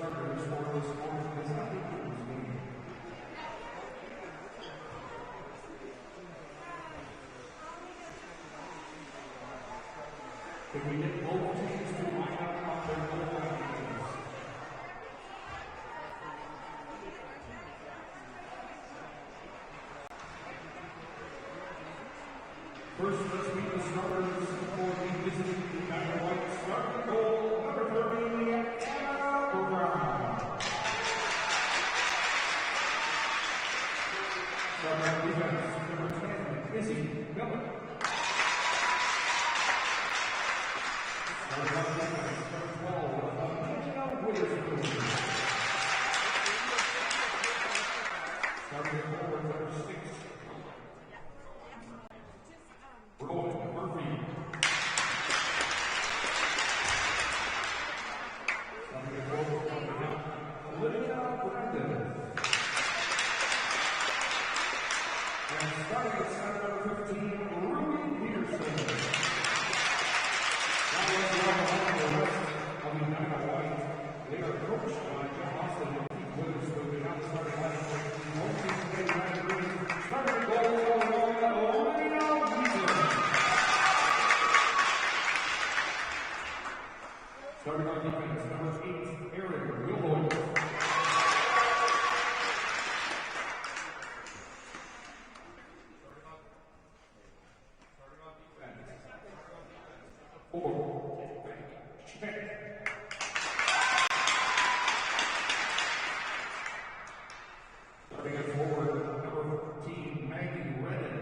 starters for this game. Can we get both teams to line up on their goal lines? First, let's meet the starters for the visiting Edina White starting goal, number 30, Edina Brown. Starting defense, number 10, Izzy Miller. Starting defense, number 12, Edina Witherspoon. Starting forward, number 6. Starting at center number 15, Ruby Peterson. That was the rest of Edina White. They are coached by Jeff Austin and Pete Witherspoon. They now starting line for the home team today, Edina Green. Starting goal, Edina Witherspoon. Starting on defense, number 8, Aaron Willow. Starting at forward, number 14, Maggie Redden.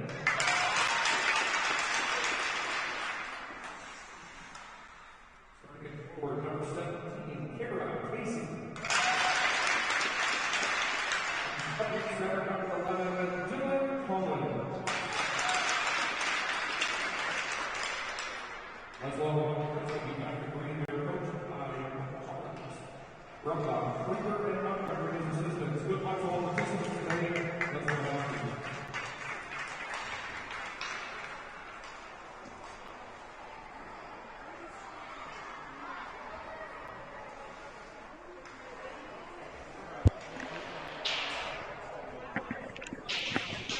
Starting at forward, number 17, Kara Casey. Starting center, number 11, Dylan Collins. Let's welcome Edina Green, their coach by Collins. From Fleeter and Montgomery, his assistants. Good luck to all participants today. Let's go on.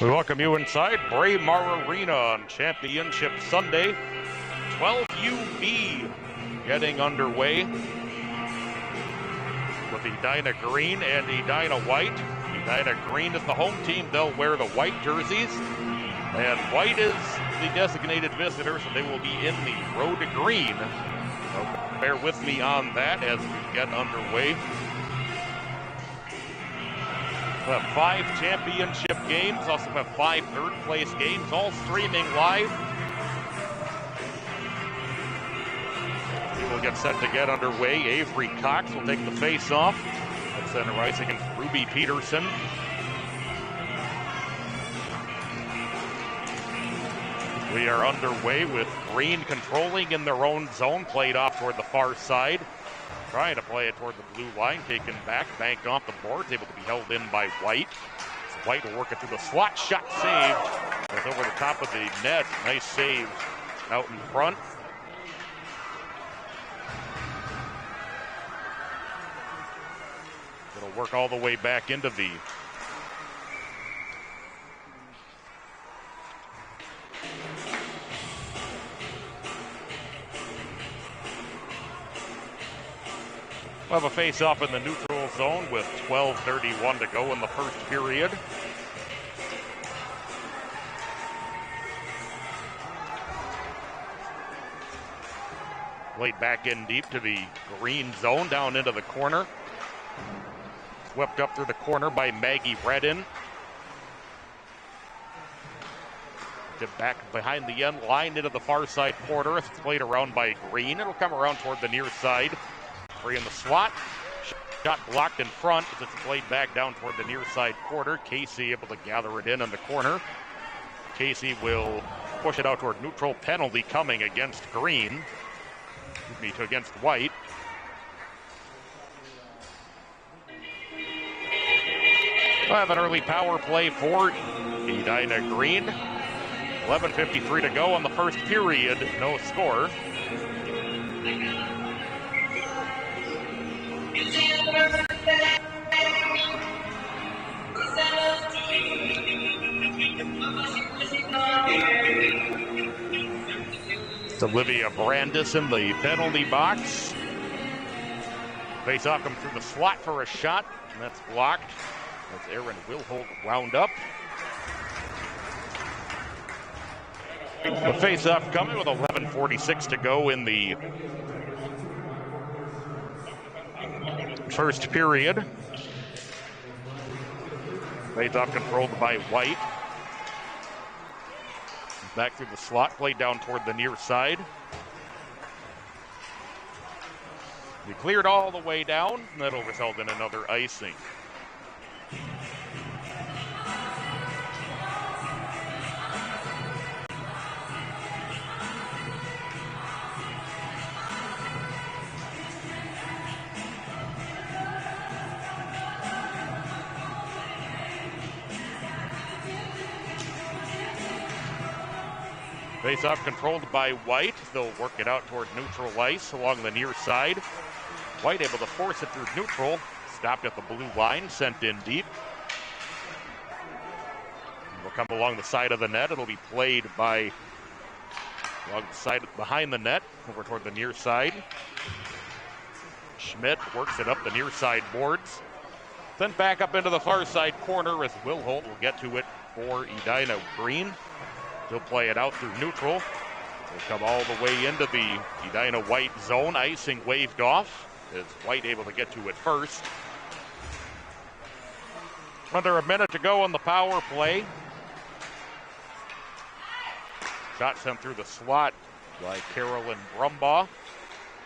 We welcome you inside Braemar Arena on Championship Sunday. 12UB getting underway with Edina Green and Edina White. Edina Green is the home team. They'll wear the white jerseys. And White is the designated visitor, so they will be in the road to green. So bear with me on that as we get underway. We'll have 5 championship games, also have 5 third-place games, all streaming live. We will get set to get underway. Avery Cox will take the face-off at center ice against Ruby Peterson. We are underway with Green controlling in their own zone, played off toward the far side. Trying to play it toward the blue line, taken back, banked off the boards, able to be held in by White. White will work it through the slot, shot saved. It's over the top of the net. Nice save out in front. It'll work all the way back into the we'll have a face-off in the neutral zone with 12:31 to go in the first period. Played back in deep to the green zone, down into the corner. Swept up through the corner by Maggie Redden. Back behind the end line into the far side corner. It's played around by Green. It'll come around toward the near side. Free in the slot. Shot blocked in front as it's played back down toward the near side quarter. Casey able to gather it in the corner. Casey will push it out toward neutral. Penalty coming against Green. Against White. We'll have an early power play for Edina Green. 11:53 to go on the first period. No score. It's Olivia Brandis in the penalty box. Face-off comes through the slot for a shot, and that's blocked. That's Aaron Wilholt wound up. The face-off coming with 11:46 to go in the first period. Face-off controlled by White. Back through the slot, played down toward the near side. He cleared all the way down, and that'll result in another icing. Face-off controlled by White. They'll work it out toward neutral ice along the near side. White able to force it through neutral. Stopped at the blue line, sent in deep. Will come along the side of the net. It'll be played by along the side behind the net over toward the near side. Schmidt works it up the near side boards. Then back up into the far side corner as Wilholt will get to it for Edina Green. He'll play it out through neutral. Will come all the way into the Edina White zone. Icing waved off as White able to get to it first. Under a minute to go on the power play. Shot sent through the slot by Carolyn Brumbaugh.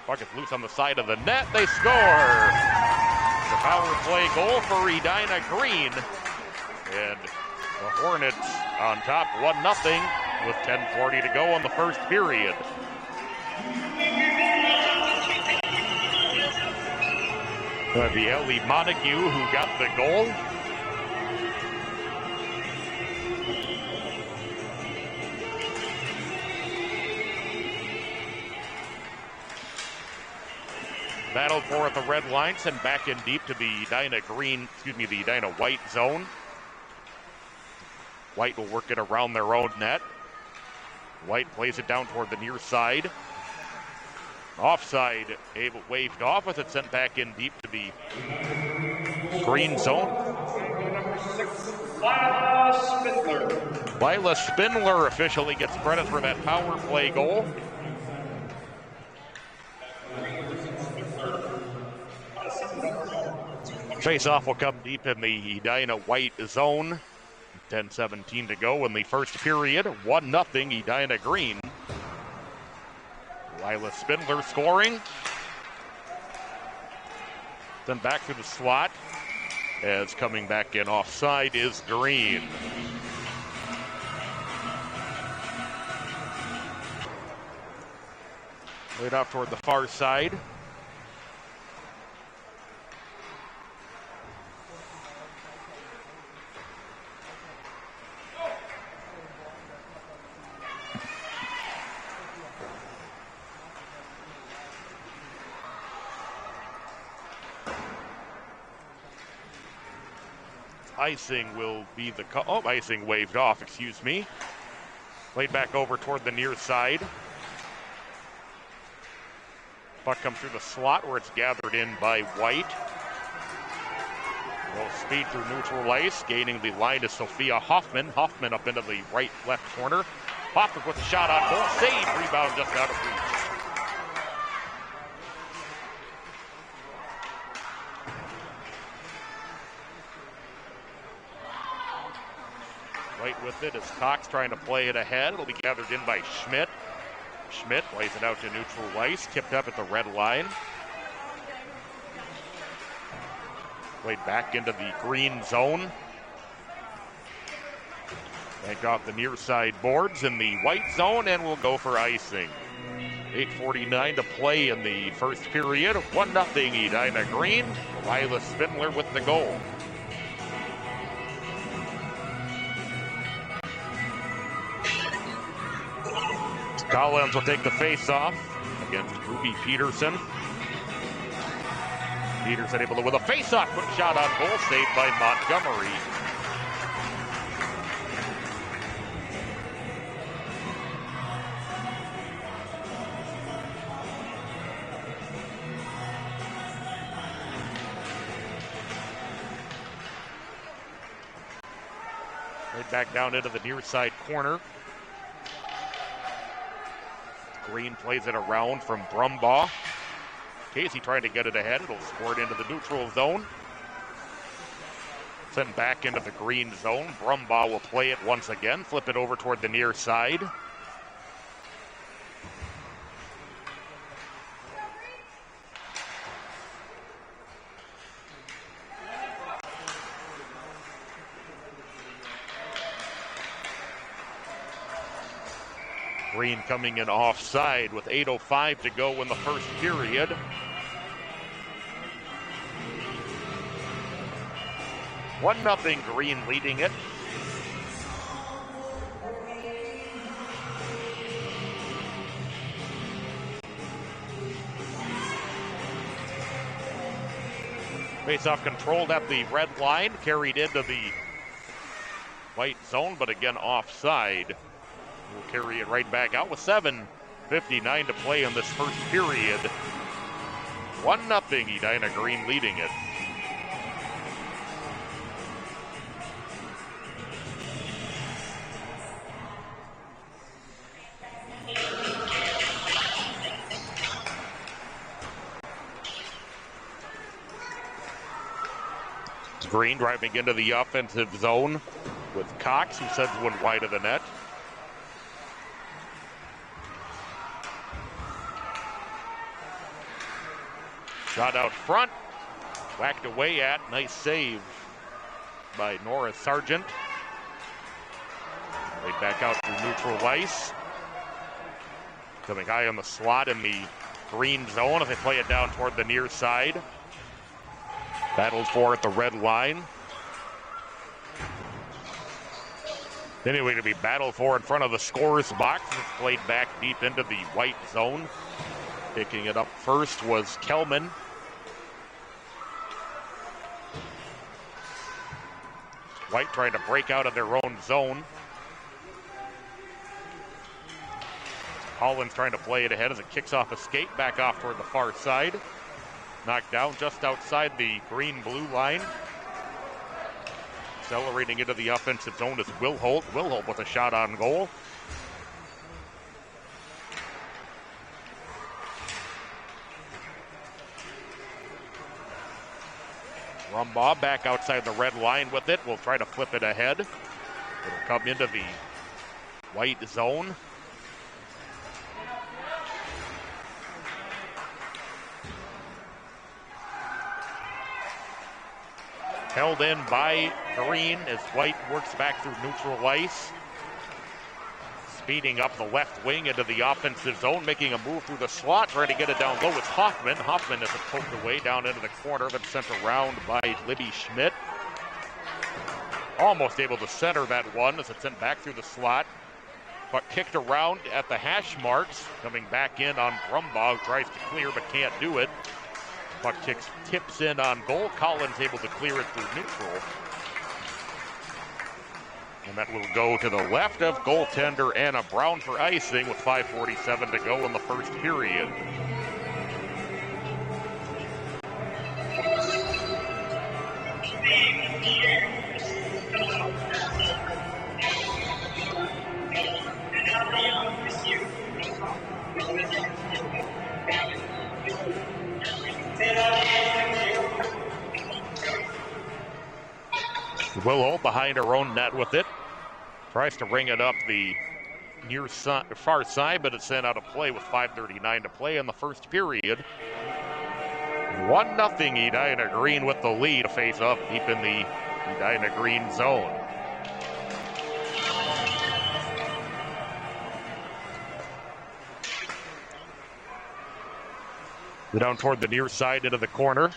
Puck is loose on the side of the net. They score! The power play goal for Edina Green. And the Hornets on top 1-0 with 10:40 to go on the first period. That'd be Ellie Montague who got the goal. Battled for at the red line, sent back in deep to the Edina White zone. White will work it around their own net. White plays it down toward the near side. Offside, waved off with it, sent back in deep to the green zone. Lila Spindler officially gets credit for that power play goal. Face-off will come deep in the Edina White zone. 10:17 to go in the first period. 1-0 Edina Green. Lila Spindler scoring. Then back through the slot as coming back in offside is Green. Laid off toward the far side. Icing will be the icing waved off, excuse me. Played back over toward the near side. Puck comes through the slot where it's gathered in by White. Low speed through neutral ice, gaining the line to Sophia Hoffman. Hoffman up into the right-left corner. Hoffman with a shot on goal, save, rebound just out of reach. Right with it is Cox trying to play it ahead. It'll be gathered in by Schmidt. Schmidt plays it out to neutral ice, tipped up at the red line. Played back into the green zone. Banked off the near side boards in the white zone and will go for icing. 8:49 to play in the first period. 1-0 Edina Green. Lila Spindler with the goal. Collins will take the face-off against Ruby Peterson. Peterson able to with a face-off, quick shot on goal, saved by Montgomery. Right back down into the near side corner. Green plays it around from Brumbaugh. Casey trying to get it ahead. It'll squirt into the neutral zone. Sent back into the green zone. Brumbaugh will play it once again. Flip it over toward the near side. Green coming in offside with 8:05 to go in the first period. One nothing, Green leading it. Face-off controlled at the red line, carried into the white zone, but again offside. We'll carry it right back out with 7:59 to play in this first period. 1-0, Edina Green leading it. Green driving into the offensive zone with Cox, who sends one wide of the net. Shot out front, whacked away at, nice save by Nora Sargent. Played back out through neutral ice. Coming high on the slot in the green zone as they play it down toward the near side. Battled for at the red line. Anyway, to be battled for in front of the scorer's box. It's played back deep into the white zone. Picking it up first was Kelman. White trying to break out of their own zone. Collins trying to play it ahead as it kicks off a skate back off toward the far side. Knocked down just outside the green-blue line. Accelerating into the offensive zone is Wilholt. Wilholt with a shot on goal. Brumbaugh back outside the red line with it. We'll try to flip it ahead. It'll come into the white zone. Held in by Green as White works back through neutral ice. Speeding up the left wing into the offensive zone, making a move through the slot, trying to get it down low with Hoffman. Hoffman is poked away down into the corner, then sent around by Libby Schmidt. Almost able to center that one as it's sent back through the slot, but kicked around at the hash marks, coming back in on Brumbaugh, who tries to clear but can't do it. Puck tips in on goal. Collins able to clear it through neutral. And that will go to the left of goaltender Anna Brown for icing with 5:47 to go in the first period. Willow behind her own net with it. Tries to ring it up the far side, but it's sent out of play with 5:39 to play in the first period. 1-0 Edina Green with the lead. Face up deep in the Edina Green zone. Down toward the near side into the corner.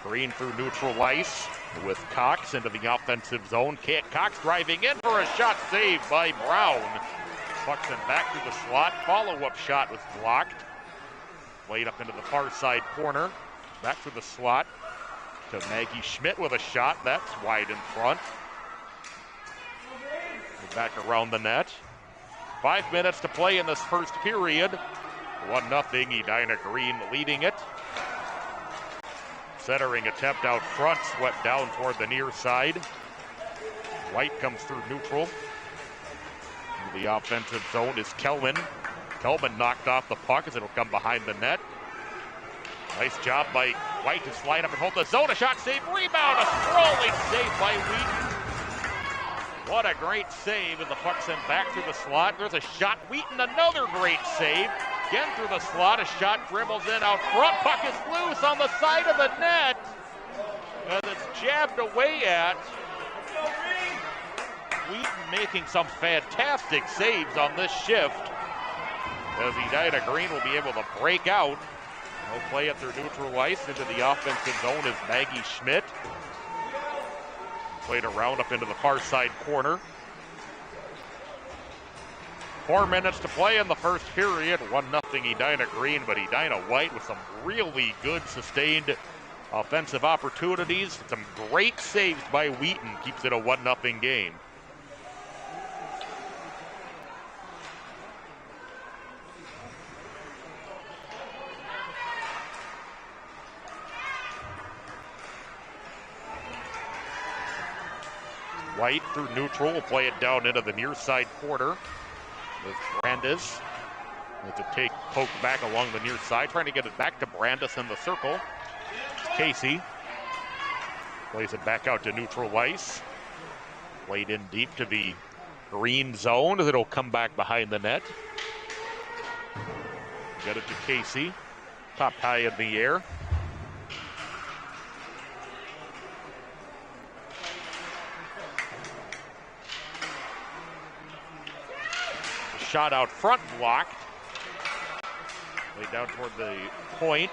Green through neutral ice with Cox into the offensive zone. Cox driving in for a shot saved by Brown. Puck sent back through the slot. Follow-up shot was blocked. Played up into the far side corner. Back through the slot to Maggie Schmidt with a shot. That's wide in front. Back around the net. 5 minutes to play in this first period. 1-0, Edina Green leading it. Centering attempt out front, swept down toward the near side. White comes through neutral. Into the offensive zone is Kelman. Kelman knocked off the puck as it'll come behind the net. Nice job by White to slide up and hold the zone. A shot save, rebound, a sprawling save by Wheaton. What a great save, and the puck sent back through the slot. There's a shot, Wheaton, another great save. Again through the slot, a shot dribbles in out front. Puck is loose on the side of the net. And it's jabbed away at. Wheaton making some fantastic saves on this shift. As Edina Green will be able to break out. They'll play it through neutral ice. Into the offensive zone is Maggie Schmidt. Played around up into the far side corner. 4 minutes to play in the first period. 1-0 Edina Green, but Edina White with some really good sustained offensive opportunities. Some great saves by Wheaton keeps it a 1-0 game. White through neutral will play it down into the near side corner. With Brandis. With a poke back along the near side, trying to get it back to Brandis in the circle. Casey plays it back out to neutral ice. Played in deep to the green zone. It'll come back behind the net. Get it to Casey. Popped high in the air. Shot out front blocked. Laid down toward the point.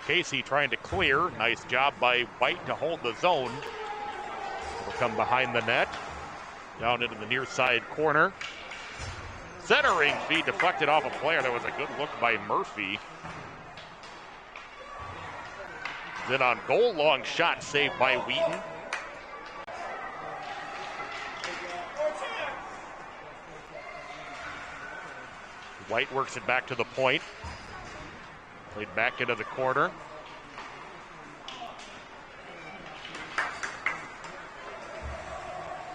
Casey trying to clear. Nice job by White to hold the zone. It'll come behind the net. Down into the near side corner. Centering feed deflected off a player. That was a good look by Murphy. Then on goal, long shot saved by Wheaton. White works it back to the point. Played back into the corner.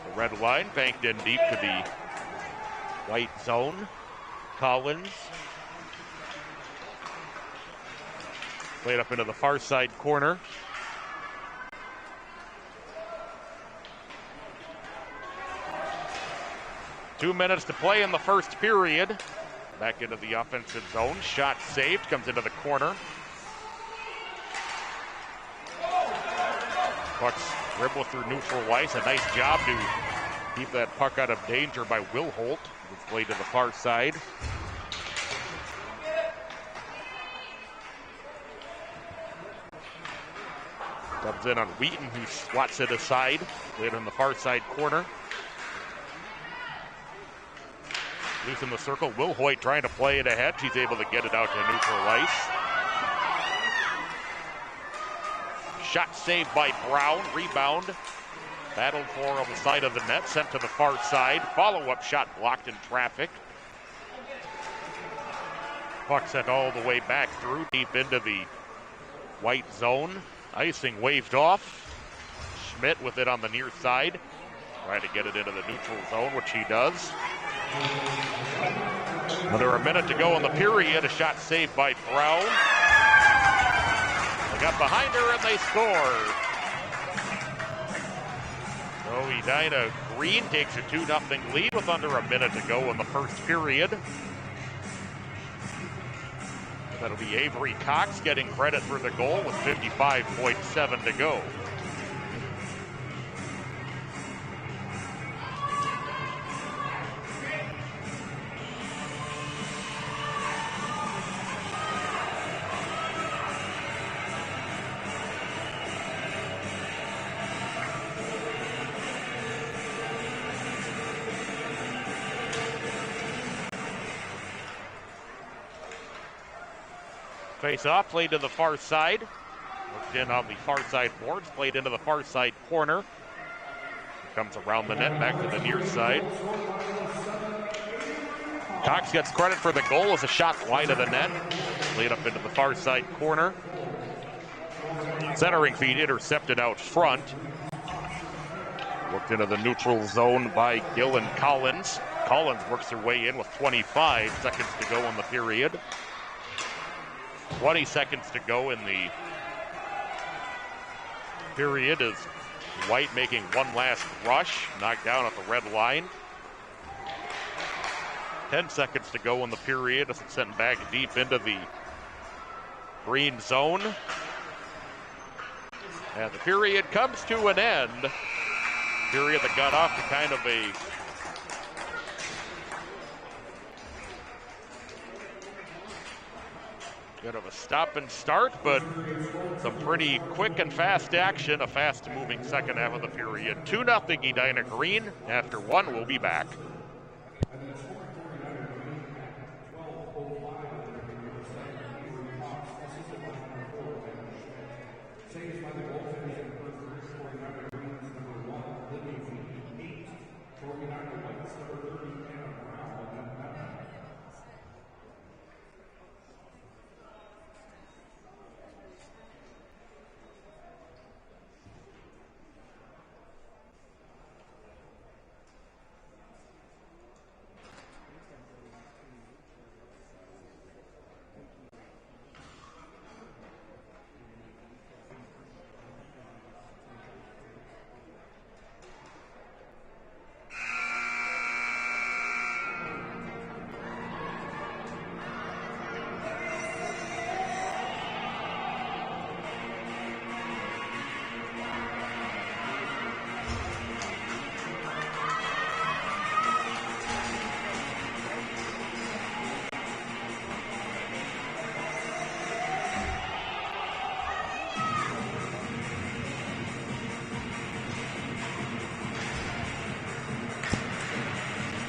The red line banked in deep to the White zone. Collins. Played up into the far side corner. Two minutes to play in the first period. Back into the offensive zone. Shot saved. Comes into the corner. Puck's dribble through neutral ice. A nice job to keep that puck out of danger by Will Holt. It's played to the far side. Comes in on Wheaton, who swats it aside. Played on the far side corner. Loose in the circle. Will Hoyt trying to play it ahead. She's able to get it out to neutral ice. Shot saved by Brown. Rebound. Battled for on the side of the net. Sent to the far side. Follow-up shot blocked in traffic. Puck sent all the way back through deep into the White zone. Icing waved off. Schmidt with it on the near side. Trying to get it into the neutral zone, which he does. Under a minute to go in the period. A shot saved by Brown. They got behind her and they scored. So Edina Green takes a 2-0 lead with under a minute to go in the first period. That'll be Avery Cox getting credit for the goal with 55.7 to go. Face off, played to the far side. Looked in on the far side boards, played into the far side corner. Comes around the net, back to the near side. Cox gets credit for the goal as a shot wide of the net. Played up into the far side corner. Centering feed intercepted out front. Looked into the neutral zone by Gill and Collins. Collins works her way in with 25 seconds to go in the period. 20 seconds to go in the period as White making one last rush, knocked down at the red line. 10 seconds to go in the period as it's sent back deep into the green zone. And the period comes to an end. Period that got off to kind of a bit of a stop and start, but some pretty quick and fast action. A fast-moving second half of the period. 2-0 Edina Green. After one, we'll be back.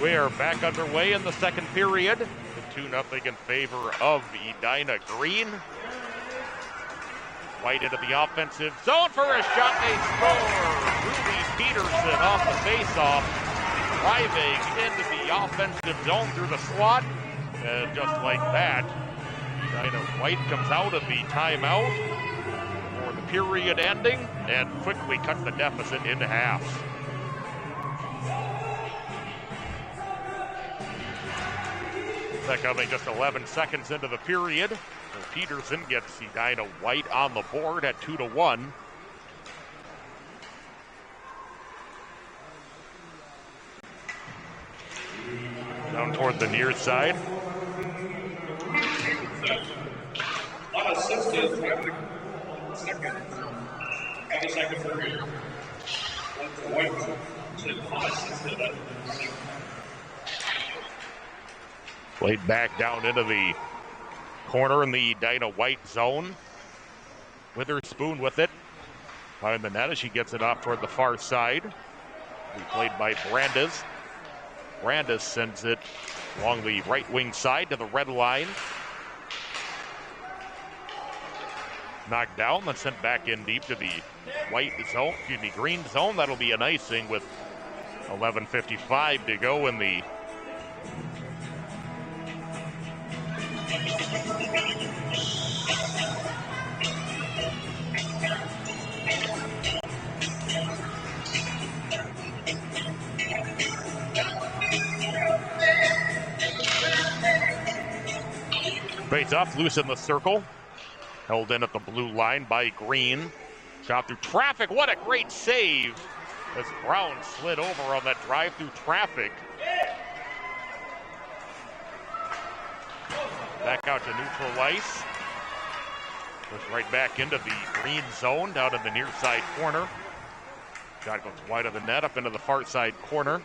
We are back underway in the second period. The 2-0 in favor of Edina Green. White into the offensive zone for a shot. They score. Ruby Peterson off the faceoff, driving into the offensive zone through the slot. And just like that, Edina White comes out of the timeout for the period ending and quickly cuts the deficit in half. That coming just 11 seconds into the period. So Peterson gets Edina White on the board at 2-1. Down toward the near side. Unassisted, second period. White unassisted. Played back down into the corner in the Edina White zone. Witherspoon with it. Behind the net as she gets it off toward the far side. We played by Brandes. Brandes sends it along the right wing side to the red line. Knocked down, then sent back in deep to the white zone, green zone. That'll be an icing with 11:55 to go in the face off, loose in the circle. Held in at the blue line by Green. Shot through traffic. What a great save as Brown slid over on that drive through traffic. Back out to neutral ice. Push right back into the green zone down in the near side corner. Shot goes wide of the net up into the far side corner.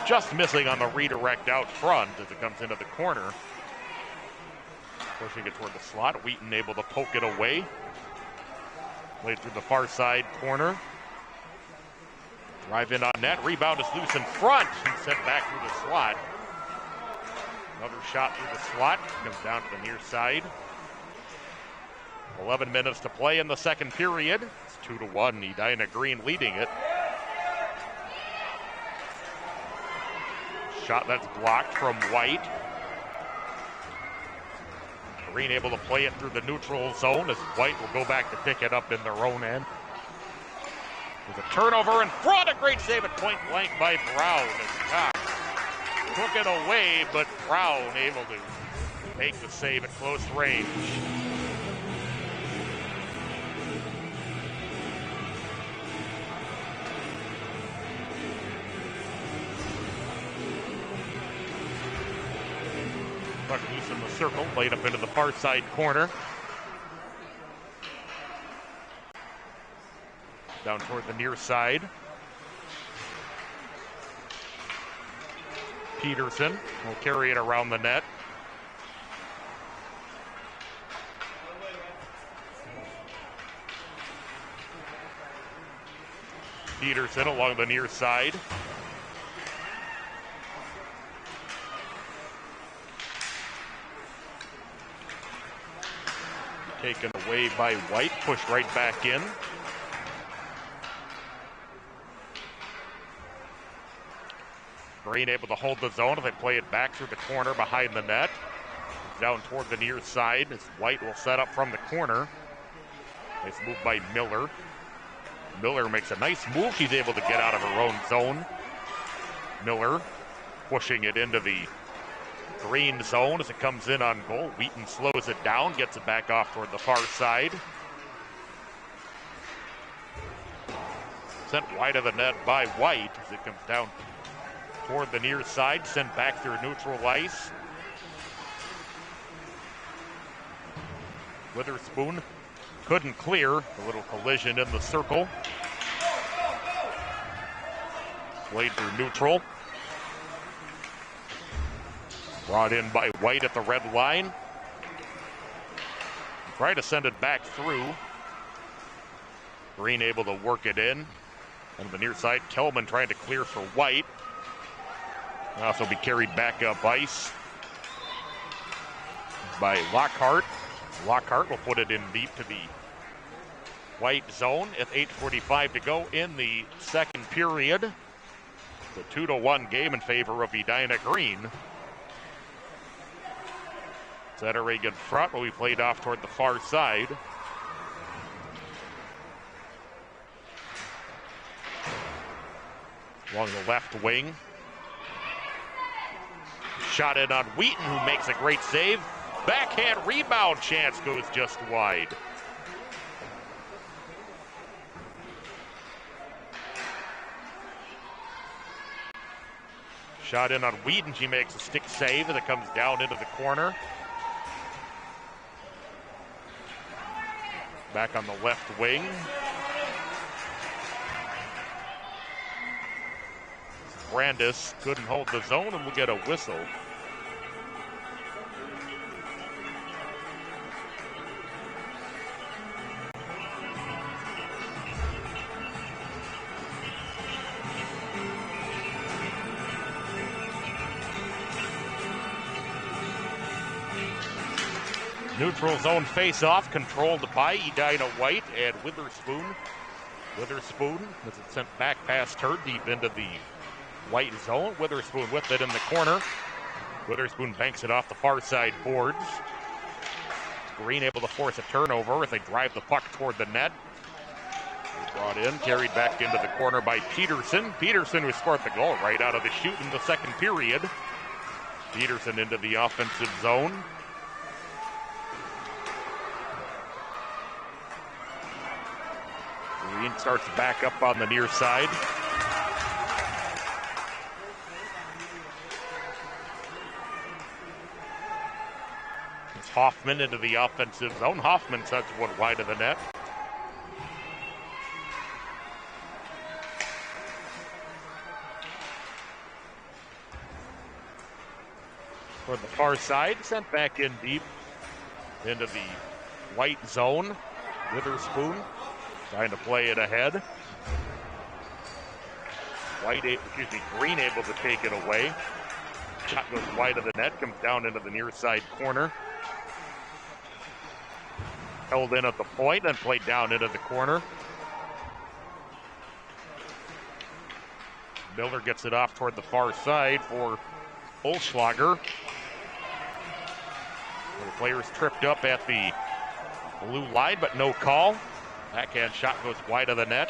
Just missing on the redirect out front as it comes into the corner. Pushing it toward the slot. Wheaton able to poke it away. Played through the far side corner. Drive in on net. Rebound is loose in front and sent back through the slot. Another shot through the slot, comes down to the near side. 11 minutes to play in the second period. It's 2-1, Edina Green leading it. Shot that's blocked from White. Green able to play it through the neutral zone as White will go back to pick it up in their own end. There's a turnover in front, a great save at point blank by Brown as Cox took it away, but Brown able to make the save at close range. Puck loose in the circle, played up into the far side corner. Down toward the near side. Peterson will carry it around the net. Peterson along the near side. Taken away by White, pushed right back in. Green able to hold the zone as they play it back through the corner behind the net. Down toward the near side as White will set up from the corner. Nice move by Miller. Miller makes a nice move. She's able to get out of her own zone. Miller pushing it into the Green zone as it comes in on goal. Wheaton slows it down, gets it back off toward the far side. Sent wide of the net by White as it comes down toward the near side, sent back through neutral ice. Witherspoon couldn't clear. A little collision in the circle. Played through neutral. Brought in by White at the red line. Try to send it back through. Green able to work it in. On the near side, Kelman trying to clear for White. Also be carried back up ice by Lockhart. Lockhart will put it in deep to the White zone at 8:45 to go in the second period. The 2-1 game in favor of Edina Green. Zetterig in front will be played off toward the far side. Along the left wing. Shot in on Wheaton, who makes a great save. Backhand rebound chance goes just wide. Shot in on Wheaton, she makes a stick save as it comes down into the corner. Back on the left wing. Brandis couldn't hold the zone and will get a whistle. Neutral zone face-off controlled by Edina White and Witherspoon. Witherspoon as it sent back past her deep into the White zone. Witherspoon with it in the corner. Witherspoon banks it off the far side boards. Green able to force a turnover as they drive the puck toward the net. Brought in, carried back into the corner by Peterson. Peterson who scored the goal right out of the chute in the second period. Peterson into the offensive zone. Green starts back up on the near side. It's Hoffman into the offensive zone. Hoffman sends one wide of the net. Toward the far side, sent back in deep into the White zone. Witherspoon trying to play it ahead. Green able to take it away. Shot goes wide of the net, comes down into the near side corner. Held in at the point, then played down into the corner. Miller gets it off toward the far side for Olschlager. The players tripped up at the blue line, but no call. Backhand shot goes wide of the net.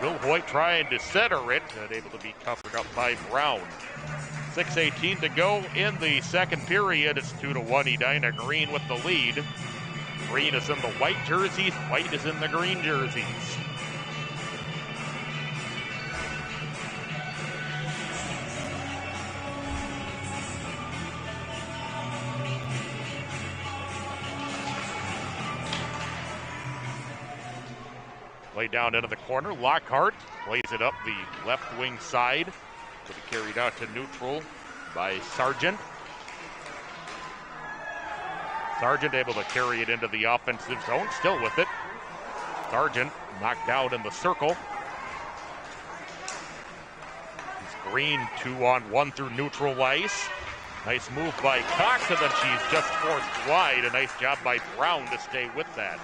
Will Hoyt trying to center it, and able to be covered up by Brown. 6:18 to go in the second period. It's 2-1 Edina. Green with the lead. Green is in the white jerseys, white is in the green jerseys. Play down into the corner. Lockhart plays it up the left wing side. To be carried out to neutral by Sargent. Sargent able to carry it into the offensive zone. Still with it. Sargent knocked out in the circle. It's Green 2-on-1 through neutral ice. Nice move by Cox, and then she's just forced wide. A nice job by Brown to stay with that.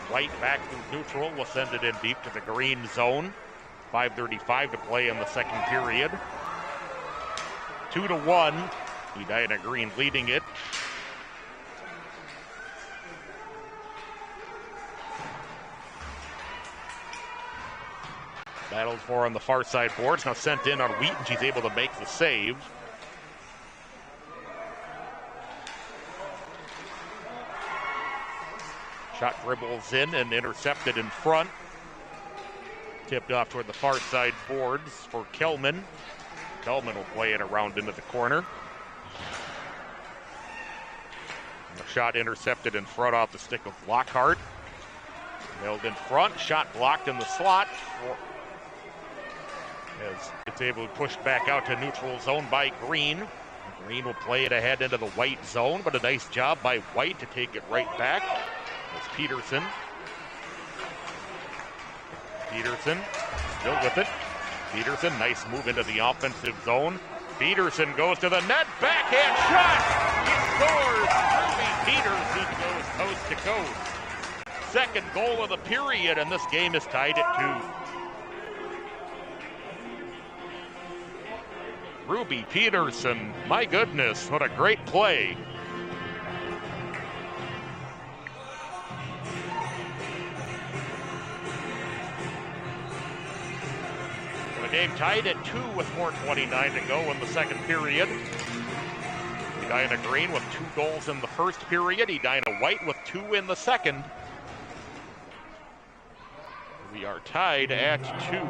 White back through neutral will send it in deep to the green zone. 5:35 to play in the second period. 2-1. Edina Green leading it. Battles for on the far side boards. Now sent in on Wheaton. She's able to make the save. Shot dribbles in and intercepted in front. Tipped off toward the far side boards for Kelman. Kelman will play it around into the corner. And the shot intercepted in front off the stick of Lockhart. Held in front, shot blocked in the slot. As it's able to push back out to neutral zone by Green. Green will play it ahead into the white zone, but a nice job by White to take it right back. As Peterson. Peterson still with it. Peterson, nice move into the offensive zone. Peterson goes to the net, backhand shot. He scores. Ruby Peterson goes coast to coast. Second goal of the period, and this game is tied at 2. Ruby Peterson, my goodness, what a great play. Game tied at 2 with 4:29 to go in the second period. Edina Green with 2 goals in the first period. Edina White with 2 in the second. We are tied at 2.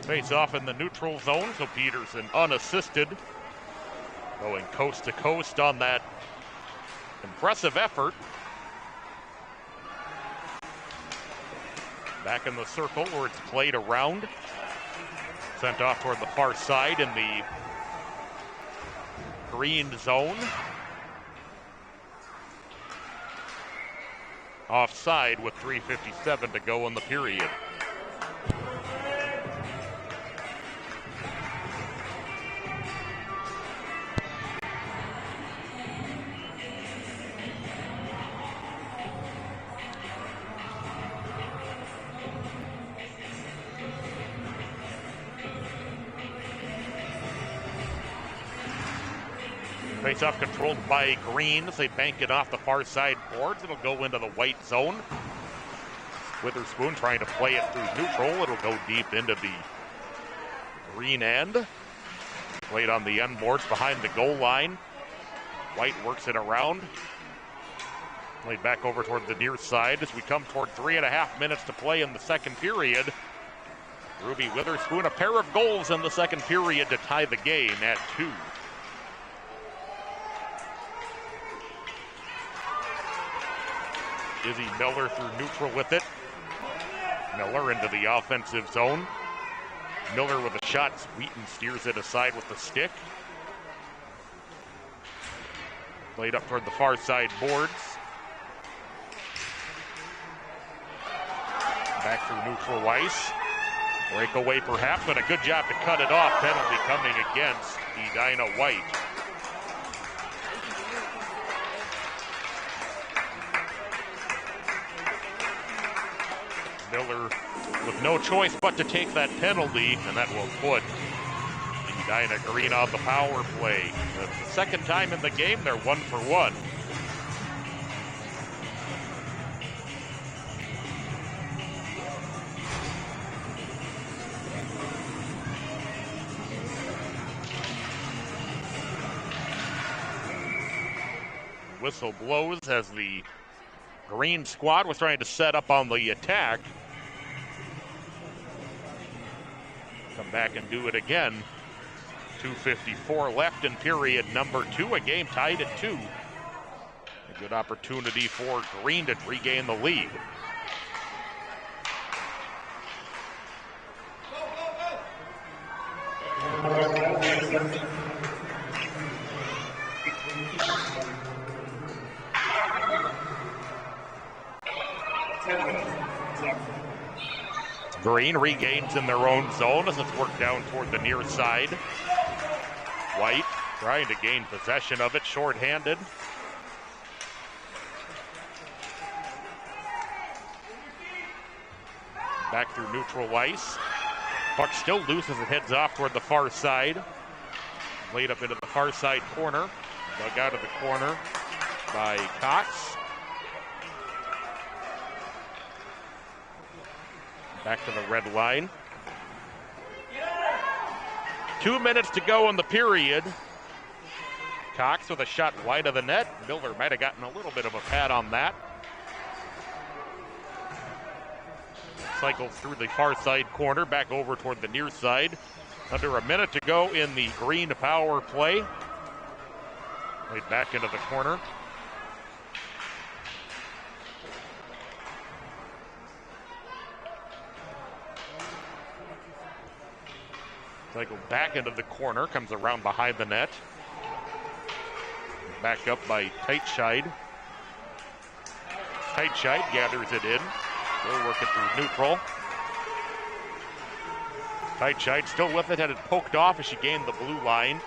Face off in the neutral zone, so Peterson unassisted. Going coast to coast on that impressive effort. Back in the circle where it's played around. Sent off toward the far side in the green zone. Offside with 3:57 to go in the period. Face-off controlled by Green as they bank it off the far side boards. It'll go into the white zone. Witherspoon trying to play it through neutral. It'll go deep into the green end. Played on the end boards behind the goal line. White works it around. Played back over toward the near side as we come toward 3.5 minutes to play in the second period. Ruby Witherspoon, a pair of goals in the second period to tie the game at 2. Izzy Miller through neutral with it. Miller into the offensive zone. Miller with a shot. Wheaton steers it aside with the stick. Played up toward the far side boards. Back through neutral ice. Breakaway perhaps, but a good job to cut it off. Penalty coming against Edina White. Miller with no choice but to take that penalty, and that will put Edina Green on the power play. That's the second time in the game they're 1 for 1. Whistle blows as the Green squad was trying to set up on the attack. Come back and do it again. 2:54 left in period number 2. A game tied at 2. A good opportunity for Green to regain the lead. Green regains in their own zone as it's worked down toward the near side. White trying to gain possession of it, shorthanded. Back through neutral ice. Puck still loose as it heads off toward the far side. Laid up into the far side corner. Dug out of the corner by Cox. Back to the red line. 2 minutes to go in the period. Cox with a shot wide of the net. Miller might have gotten a little bit of a pad on that. Cycles through the far side corner, back over toward the near side. Under a minute to go in the Green power play. Played back into the corner. Cycle back into the corner, comes around behind the net. Back up by Teitscheid. Teitscheid gathers it in. Still working through neutral. Teitscheid still with it, had it poked off as she gained the blue line.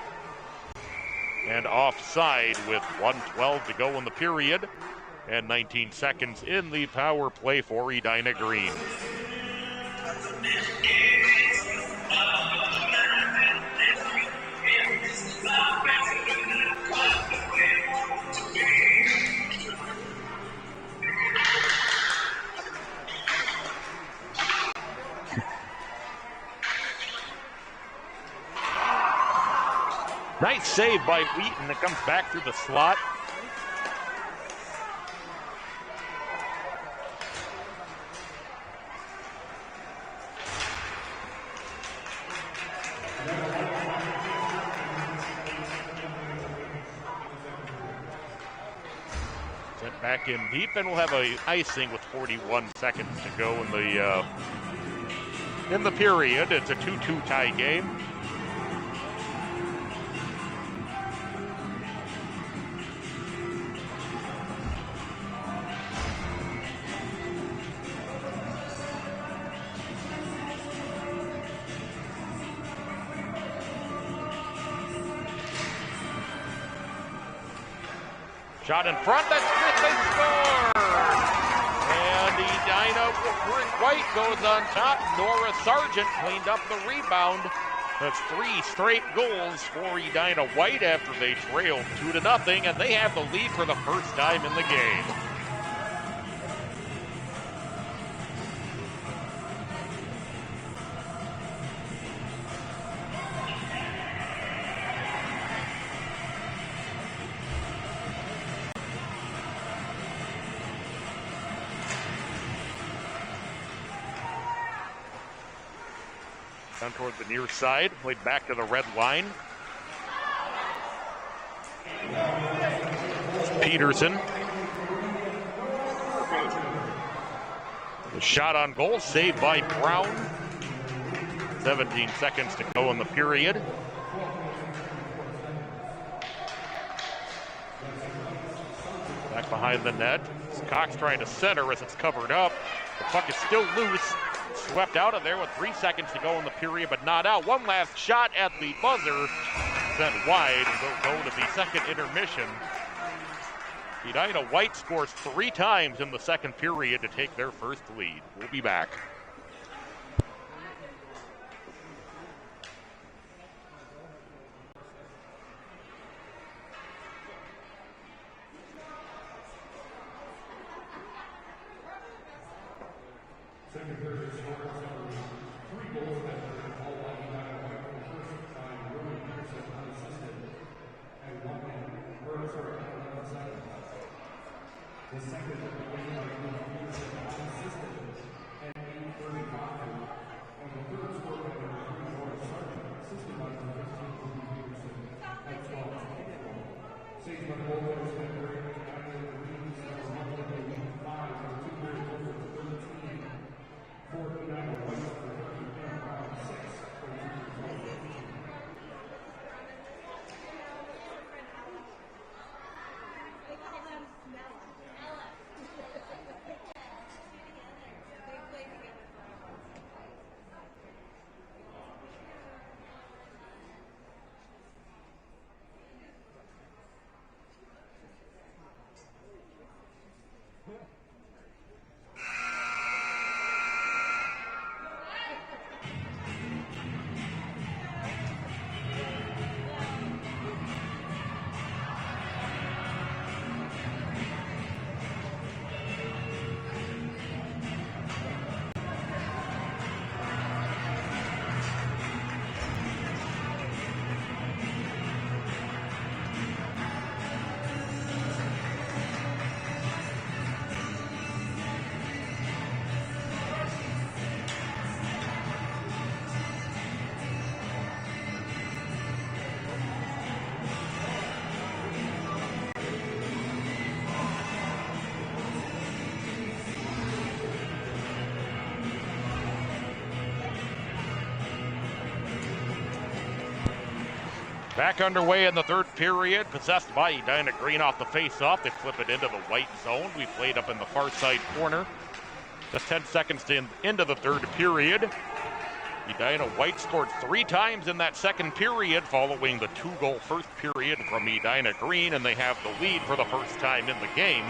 And offside with 1:12 to go in the period. And 19 seconds in the power play for Edina Green. Nice save by Wheaton. It comes back through the slot. Sent back in deep, and we'll have a icing with 41 seconds to go in the period. It's a 2-2 tie game. Shot in front, that's Smith, they score! And Edina White goes on top. Nora Sargent cleaned up the rebound. That's 3 straight goals for Edina White after they trailed 2-0, and they have the lead for the first time in the game. Down toward the near side, played back to the red line. Peterson. The shot on goal, saved by Brown. 17 seconds to go in the period. Back behind the net. Cox trying to center as it's covered up. The puck is still loose. Swept out of there with 3 seconds to go in the period, but not out. One last shot at the buzzer. Sent wide. We'll go to the second intermission. Edina White scores 3 times in the second period to take their first lead. We'll be back. Second period scores 3 goals that all by Edina White on the first time. Ruben Peterson unassisted and 1 man. Sorry, 11 seconds. The second of the game by Ruben Peterson unassisted and 8:35. And the third score by Norris Sargent, assisted by the 15th Ruben Peterson at 12:24. Saved by goaltender Sven Green and Edina Green scores 1:5 for 2 periods over 13. For Edina White for 30 and Brown 6 for 2 periods. Back underway in the third period, possessed by Edina Green off the face-off. They flip it into the white zone. We played up in the far side corner. Just 10 seconds into the third period. Edina White scored 3 times in that second period following the 2-goal first period from Edina Green, and they have the lead for the first time in the game.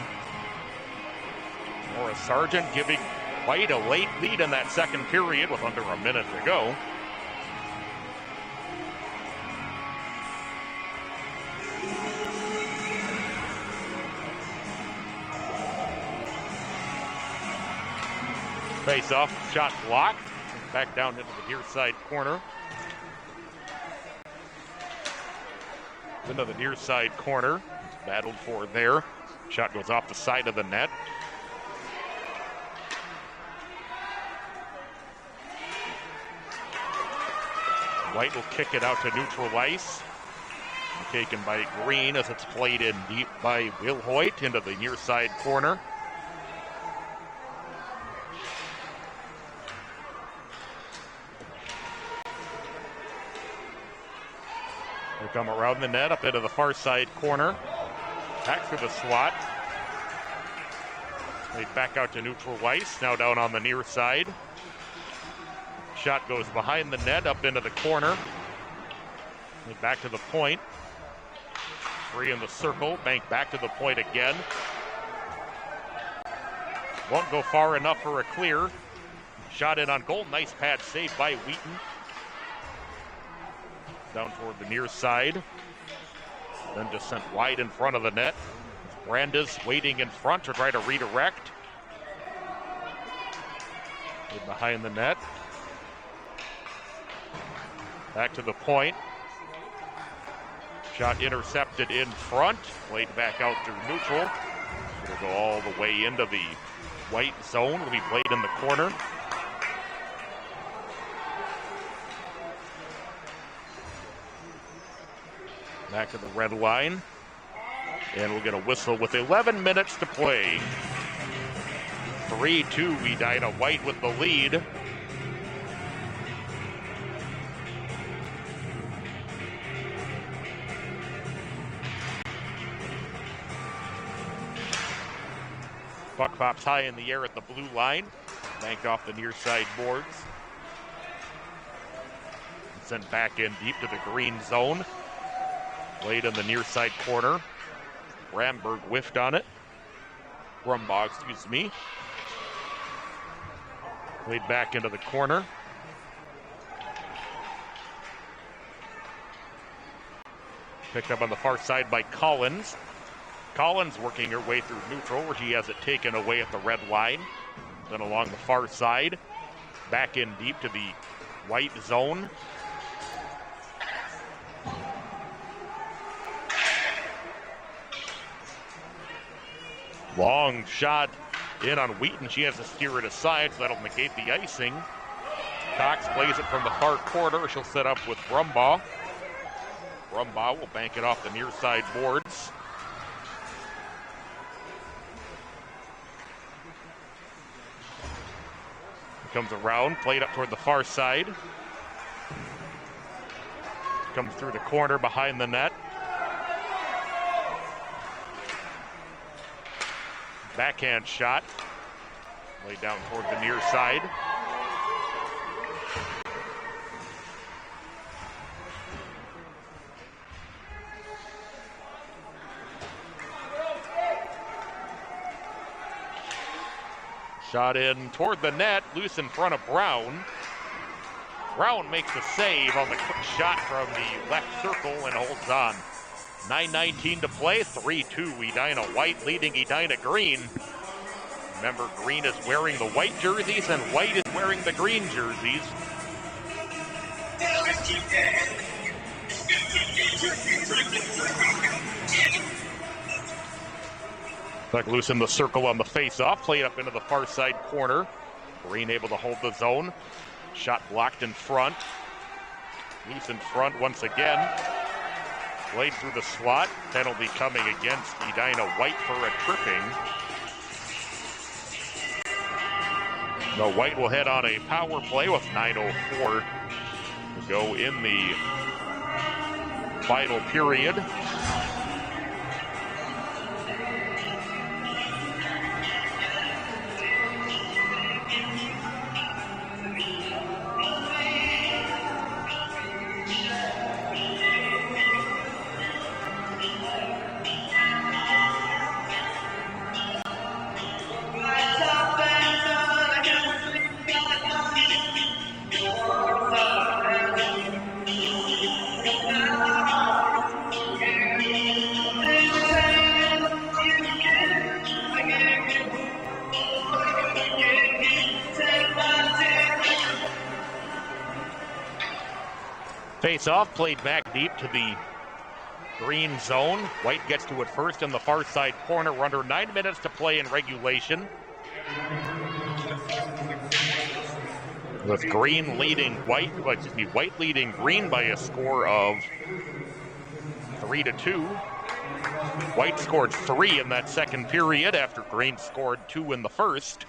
Norris Sargent giving White a late lead in that second period with under a minute to go. Face-off, shot blocked. Back down into the near side corner. Into the near side corner. It's battled for there. Shot goes off the side of the net. White will kick it out to neutral ice. Taken by Green as it's played in deep by Wilhoit into the near side corner. They come around the net, up into the far side corner. Back through the slot. They back out to neutral ice, now down on the near side. Shot goes behind the net, up into the corner. They back to the point. Free in the circle, bank back to the point again. Won't go far enough for a clear. Shot in on goal, nice pad save by Wheaton. Down toward the near side. Then just sent wide in front of the net. Brandes waiting in front to try to redirect. In behind the net. Back to the point. Shot intercepted in front. Played back out through neutral. It'll go all the way into the white zone. Will be played in the corner. Back to the red line. And we'll get a whistle with 11 minutes to play. 3-2, Edina White with the lead. Puck pops high in the air at the blue line, banked off the near side boards. Sent back in deep to the green zone. Played in the near side corner. Ramberg whiffed on it. Brumbaugh, excuse me. Played back into the corner. Picked up on the far side by Collins. Collins working her way through neutral, where she has it taken away at the red line. Then along the far side, back in deep to the white zone. Long shot in on Wheaton. She has to steer it aside, so that'll negate the icing. Cox plays it from the far corner. She'll set up with Brumbaugh. Brumbaugh will bank it off the near side boards. Comes around, played up toward the far side. Comes through the corner behind the net. Backhand shot. Laid down toward the near side. Shot in toward the net, loose in front of Brown. Brown makes a save on the quick shot from the left circle and holds on. 9:19 to play, 3-2 Edina White leading Edina Green. Remember, Green is wearing the white jerseys and White is wearing the green jerseys. Puck loose in the circle on the face-off, played up into the far side corner. Green able to hold the zone. Shot blocked in front. Loose in front once again. Played through the slot. Penalty coming against Edina White for a tripping. The White will head on a power play with 9:04 to go in the final period. Face-off played back deep to the green zone. White gets to it first in the far side corner. We're under 9 minutes to play in regulation. With Green leading White, White leading Green by a score of 3-2. White scored 3 in that second period after Green scored 2 in the first.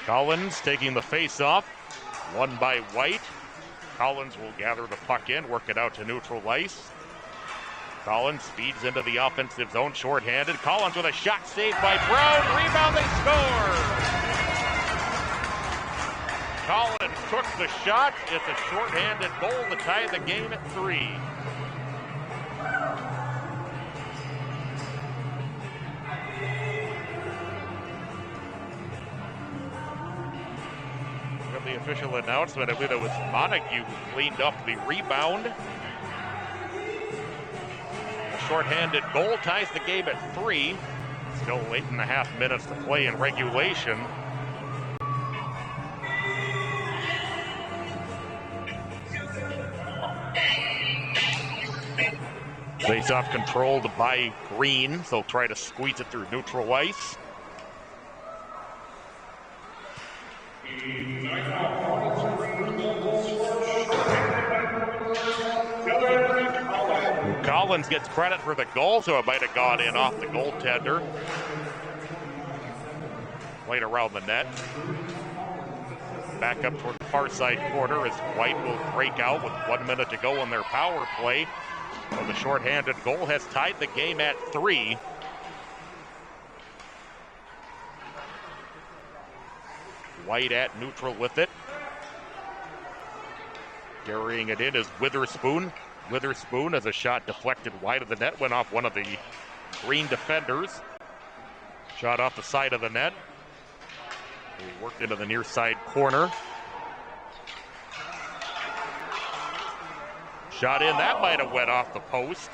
Collins taking the face-off, won by White. Collins will gather the puck in, work it out to neutral ice. Collins speeds into the offensive zone, shorthanded. Collins with a shot saved by Brown. Rebound, they score! Collins took the shot. It's a shorthanded goal to tie the game at 3. The official announcement, I believe it was Montague who cleaned up the rebound. A shorthanded goal ties the game at 3. Still 8.5 minutes to play in regulation. Face-off controlled by Green, so they'll try to squeeze it through neutral ice. Collins gets credit for the goal, so it might have gone in off the goaltender. Played around the net. Back up toward the far side corner as White will break out with 1 minute to go on their power play. So the shorthanded goal has tied the game at 3. White at neutral with it. Carrying it in is Witherspoon. Witherspoon, as a shot deflected wide of the net, went off one of the Green defenders. Shot off the side of the net. He worked into the near side corner. Shot in, that might have went off the post.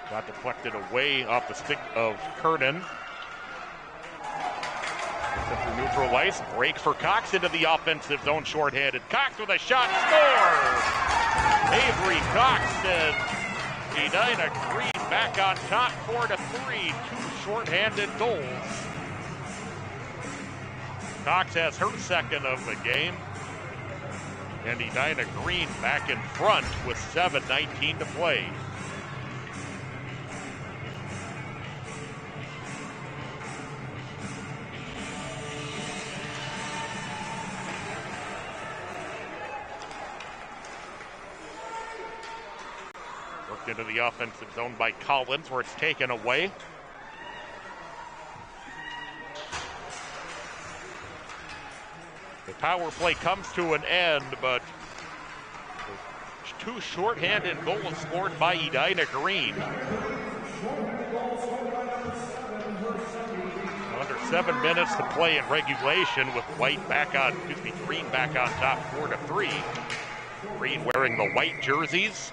Got deflected away off the stick of Kernan. Neutral ice, break for Cox into the offensive zone, shorthanded. Cox with a shot, scores! Avery Cox and Edina Green back on top, 4-3, 2 shorthanded goals. Cox has her second of the game. And Edina Green back in front with 7:19 to play. Worked into the offensive zone by Collins, where it's taken away. The power play comes to an end, but 2 shorthanded goals scored by Edina Green. Under 7 minutes to play in regulation with Green back on top 4-3. Green wearing the white jerseys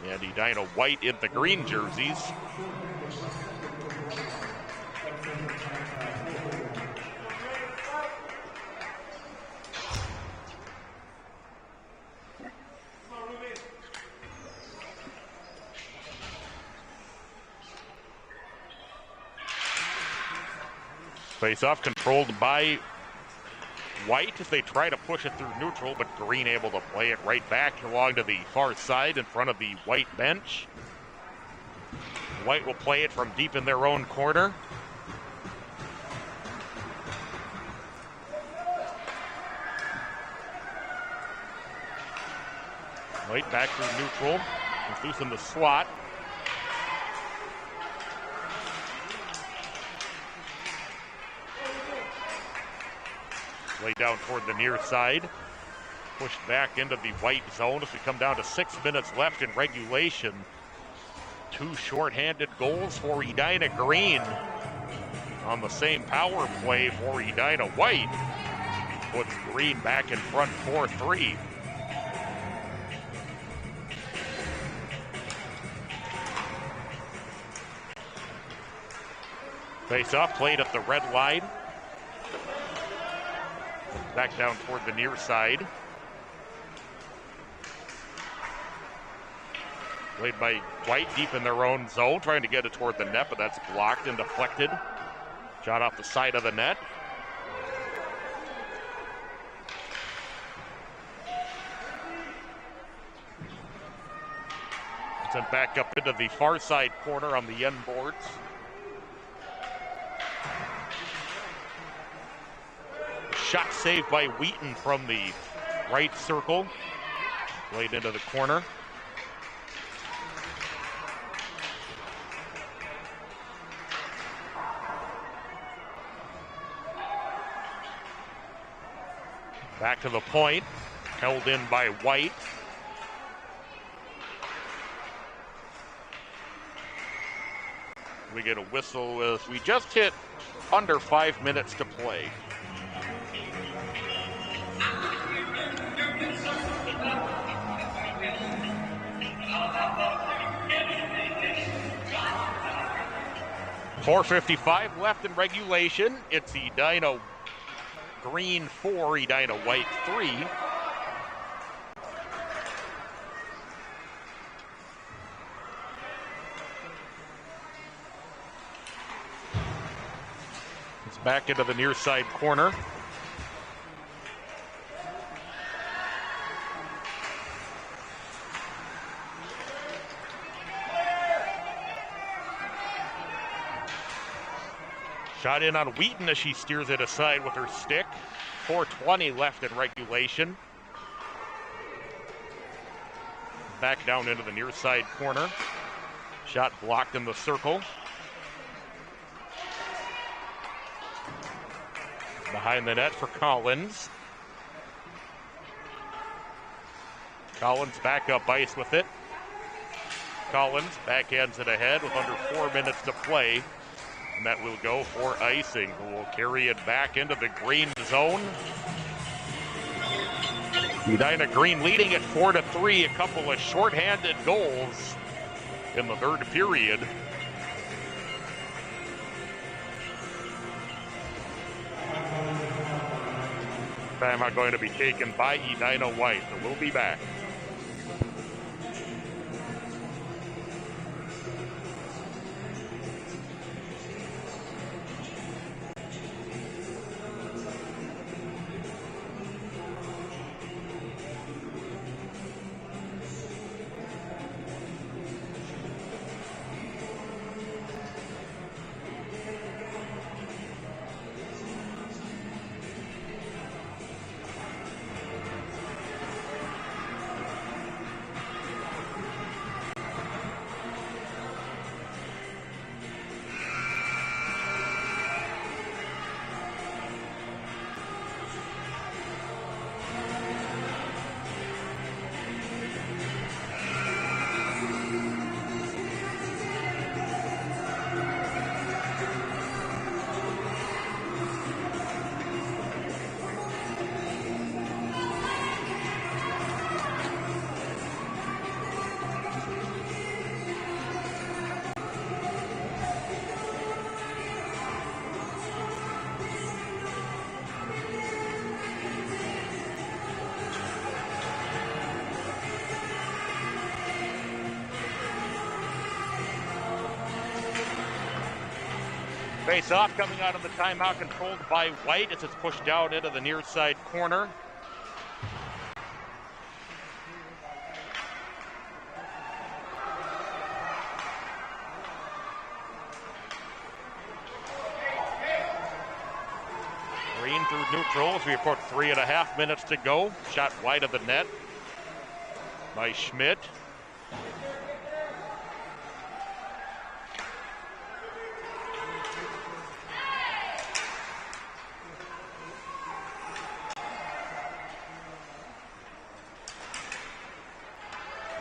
and Edina White in the green jerseys. Face-off controlled by White as they try to push it through neutral, but Green able to play it right back along to the far side in front of the White bench. White will play it from deep in their own corner. White back through neutral. He's loose in the slot. Lay down toward the near side. Pushed back into the White zone as we come down to 6 minutes left in regulation. 2 shorthanded goals for Edina Green. On the same power play for Edina White. Puts Green back in front 4-3. Face-off played at the red line. Back down toward the near side. Played by White deep in their own zone, trying to get it toward the net, but that's blocked and deflected. Shot off the side of the net. Sent back up into the far side corner on the end boards. Shot saved by Wheaton from the right circle. Played into the corner. Back to the point. Held in by White. We get a whistle as we just hit under 5 minutes to play. .455 left in regulation. It's Edina Green 4, Edina White 3. It's back into the near side corner. Shot in on Wheaton as she steers it aside with her stick. 4:20 left in regulation. Back down into the near side corner. Shot blocked in the circle. Behind the net for Collins. Collins back up ice with it. Collins backhands it ahead with under 4 minutes to play. And that will go for icing, who will carry it back into the green zone. Edina Green leading it 4-3, a couple of shorthanded goals in the third period. Timeout going to be taken by Edina White, so we'll be back. Face off coming out of the timeout, controlled by White as it's pushed down into the near side corner. Green through neutral as we approach 3.5 minutes to go. Shot wide of the net by Schmidt.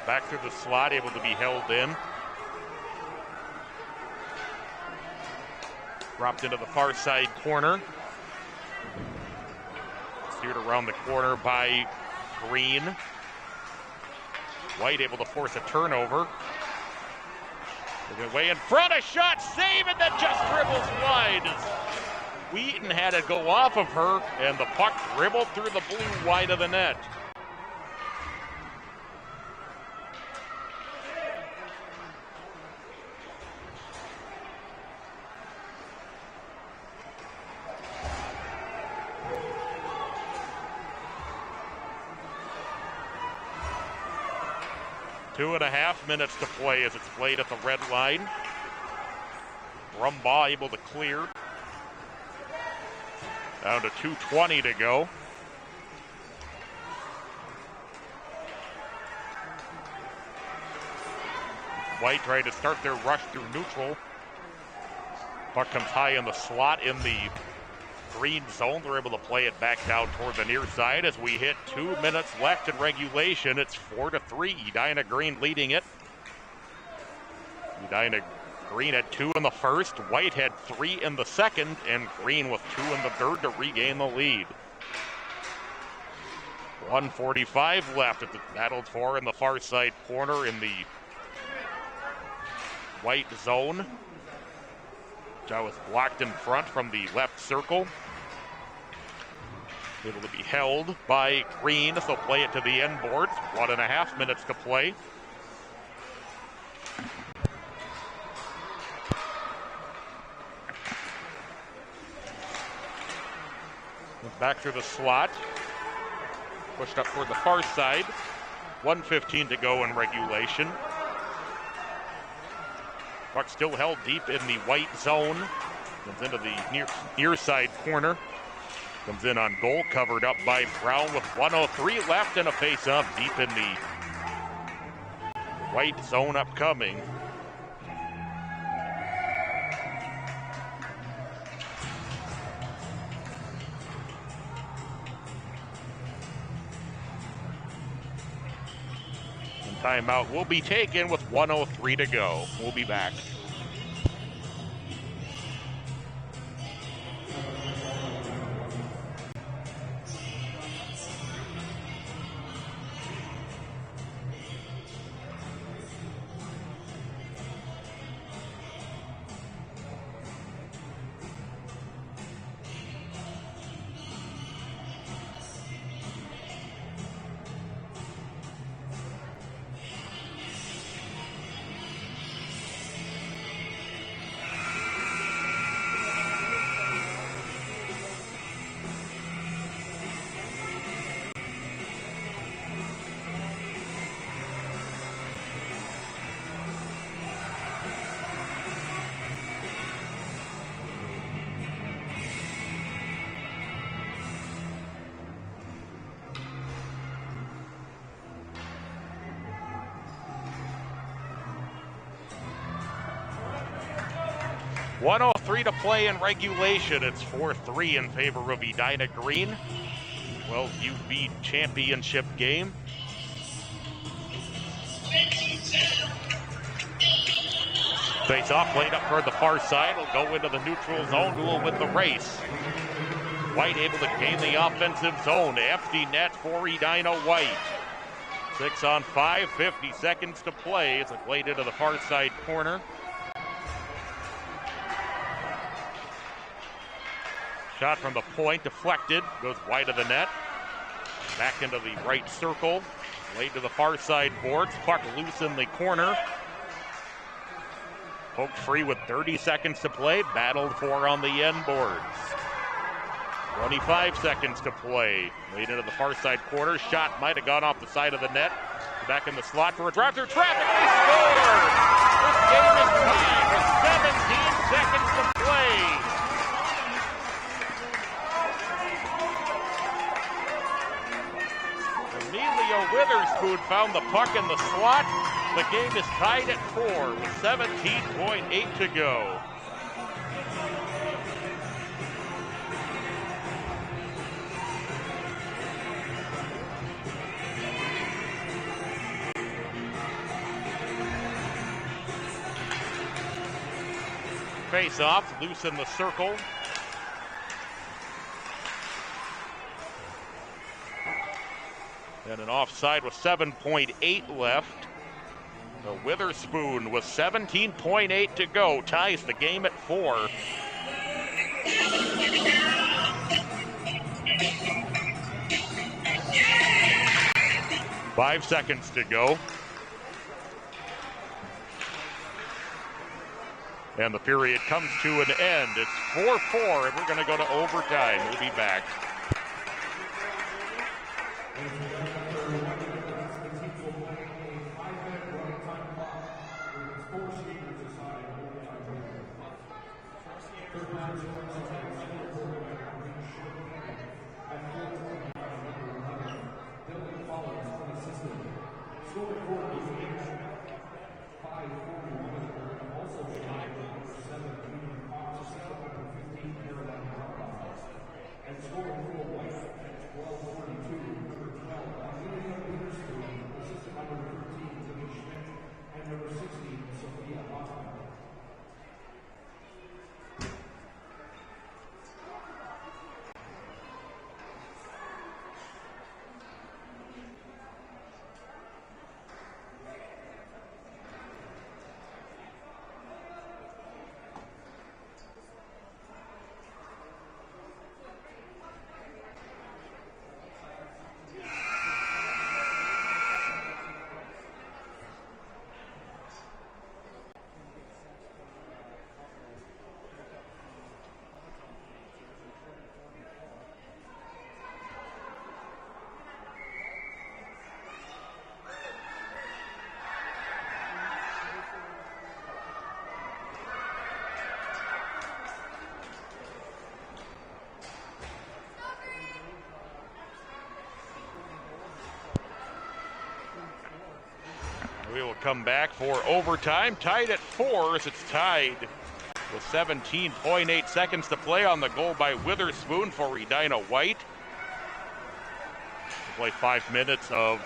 Back through the slot, able to be held in. Dropped into the far side corner. Steered around the corner by Green. White able to force a turnover. Moving away in front, a shot, save, and then just dribbles wide. Wheaton had it go off of her, and the puck dribbled through the blue wide of the net. Two and a half minutes to play as it's played at the red line. Rumbaugh able to clear. Down to 2:20 to go. White trying to start their rush through neutral. Puck comes high in the slot in the green zone. They're able to play it back down toward the near side as we hit 2 minutes left in regulation. It's 4-3. Edina Green leading it. Edina Green had 2 in the first. White had 3 in the second, and Green with 2 in the third to regain the lead. 1:45 left at the battled for in the far side corner in the white zone. That was blocked in front from the left circle. Able to be held by Green, so they'll play it to the end boards. 1.5 minutes to play. Back through the slot. Pushed up toward the far side. 1:15 to go in regulation. Puck still held deep in the white zone. Comes into the near side corner. Comes in on goal, covered up by Brown with 1:03 left and a face-off deep in the white zone upcoming. And timeout will be taken with 1:03 to go. We'll be back. .103 to play in regulation. It's 4-3 in favor of Edina Green. Well, UB championship game. Face off, played up toward the far side. Will go into the neutral zone. Who will win the race? White able to gain the offensive zone. Empty net for Edina White. 6-on-5, 50 seconds to play. It's played into the far side corner. Shot from the point, deflected, goes wide of the net. Back into the right circle, laid to the far side boards, puck loose in the corner. Poked free with 30 seconds to play, battled for on the end boards. 25 seconds to play, laid into the far side corner. Shot might have gone off the side of the net. Back in the slot for a drive through traffic, they score! This game is tied with 17 seconds to play. Witherspoon found the puck in the slot. The game is tied at 4 with 17.8 to go. Face off, loose in the circle. And an offside with 7.8 left. The Witherspoon with 17.8 to go ties the game at 4. Five seconds to go. And the period comes to an end. It's 4-4, and we're going to go to overtime. We'll be back. And scoring We will come back for overtime. Tied at 4 as it's tied with 17.8 seconds to play on the goal by Witherspoon for Edina White. We play 5 minutes of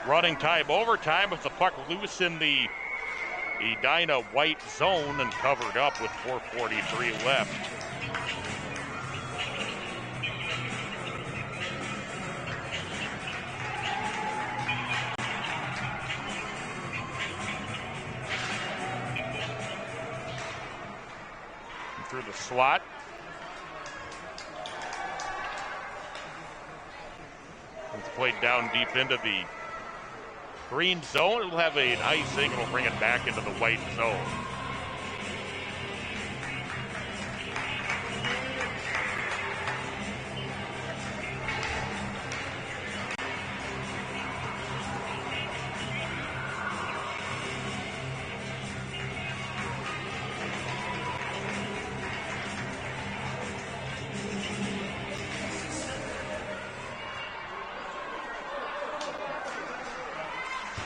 running time overtime with the puck loose in the Edina White zone and covered up with 4:43 left. Through the slot. It's played down deep into the green zone. It'll have an icing. It'll bring it back into the white zone.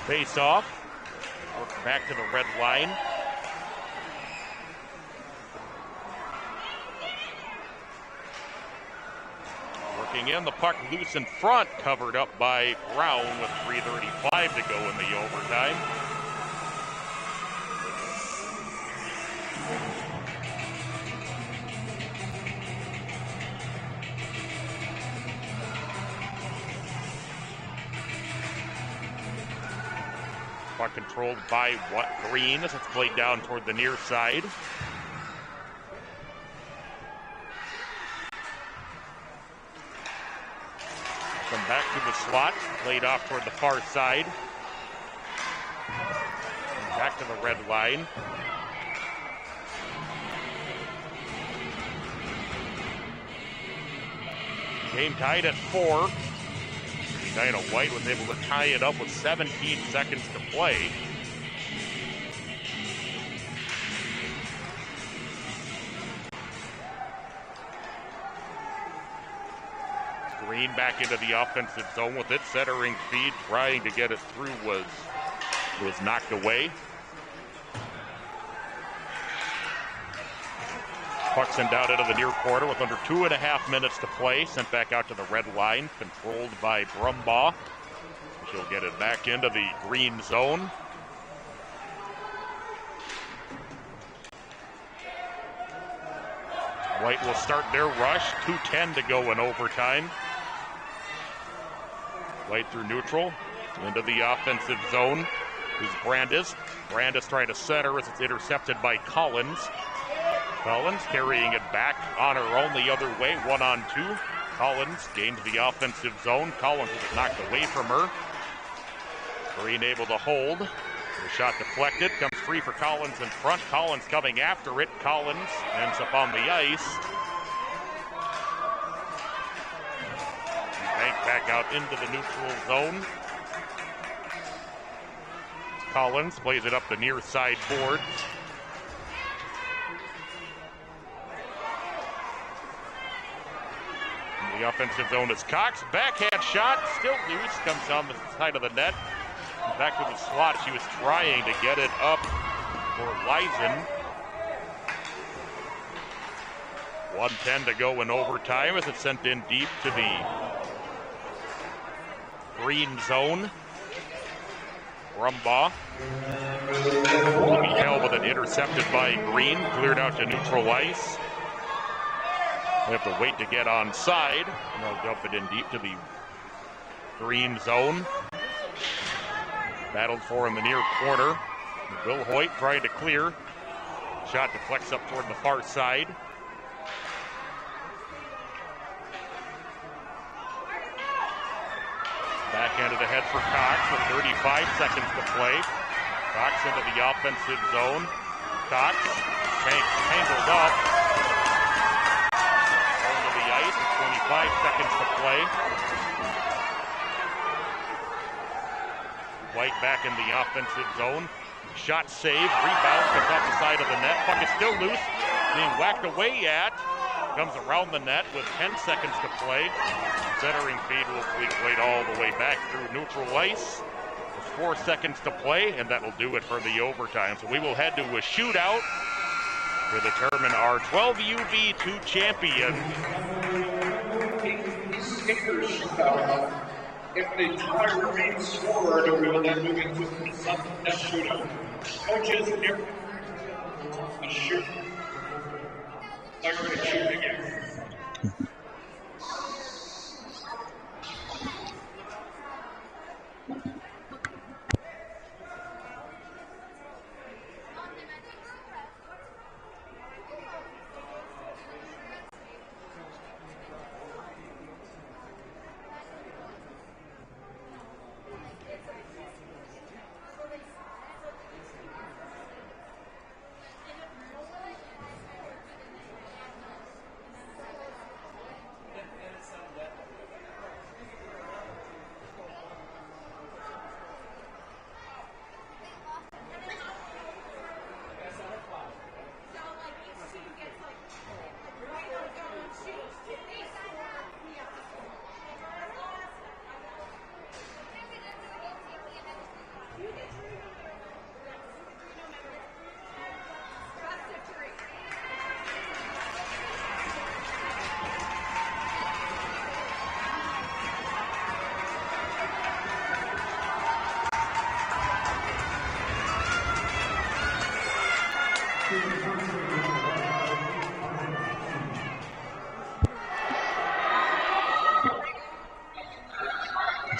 Face off. Work back to the red line. Working in, the puck loose in front, covered up by Brown with 3:35 to go in the overtime. Puck controlled by Green as it's played down toward the near side. Come back to the slot, played off toward the far side. And back to the red line. Game tied at 4. Edina White was able to tie it up with 17 seconds to play. Green back into the offensive zone with it. Centering feed, trying to get it through was knocked away. Puck sent out into the near quarter with under 2.5 minutes to play. Sent back out to the red line, controlled by Brumbaugh. She'll get it back into the green zone. White will start their rush. 2:10 to go in overtime. White through neutral, into the offensive zone. Is Brandis. Brandis trying to center as it's intercepted by Collins. Collins carrying it back on her own the other way, 1-on-2. Collins gains the offensive zone. Collins was knocked away from her. Green able to hold. The shot deflected, comes free for Collins in front. Collins coming after it. Collins ends up on the ice. Banked back out into the neutral zone. Collins plays it up the near side boards. The offensive zone is Cox. Backhand shot, still loose, comes down the side of the net. Back to the slot. She was trying to get it up for Leisen. 1:10 to go in overtime as it's sent in deep to the green zone. Brumbaugh will be held with an intercepted by Green, cleared out to neutral ice. We have to wait to get onside, and they'll dump it in deep to the green zone. Battled for in the near corner. Will Hoyt trying to clear. Shot deflects up toward the far side. Backhand of the head for Cox with 35 seconds to play. Cox into the offensive zone. Cox tangled up. 25 seconds to play. White back in the offensive zone. Shot saved, rebound, comes off the side of the net. Puck is still loose, being whacked away at. Comes around the net with 10 seconds to play. Centering feed will be played all the way back through neutral ice. 4 seconds to play, and that'll do it for the overtime. So we will head to a shootout to determine our 12UB2 champion. These kickers shootout, if the tie remains scored, we will then move into a sudden death shootout. Coaches, a shoot. Player can shoot again.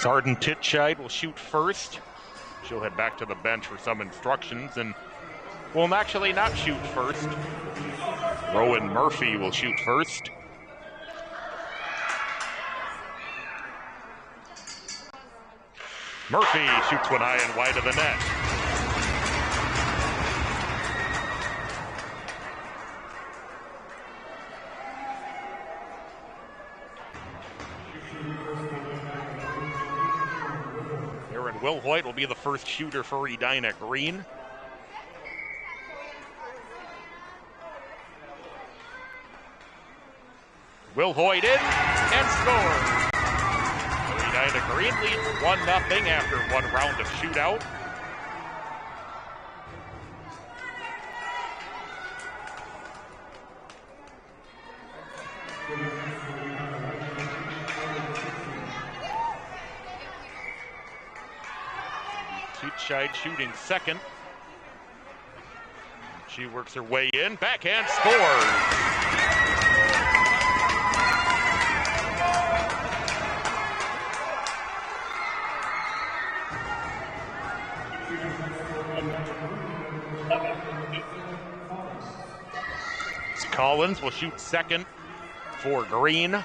Arden Titscheid will shoot first. She'll head back to the bench for some instructions and will actually not shoot first. Rowan Murphy will shoot first. Murphy shoots one high and wide of the net. Will Hoyt will be the first shooter for Edina Green. Will Hoyt in and scores. Edina Green leads 1-0 after one round of shootout. Titscheid shooting second. She works her way in, backhand scores. Collins will shoot second for Green.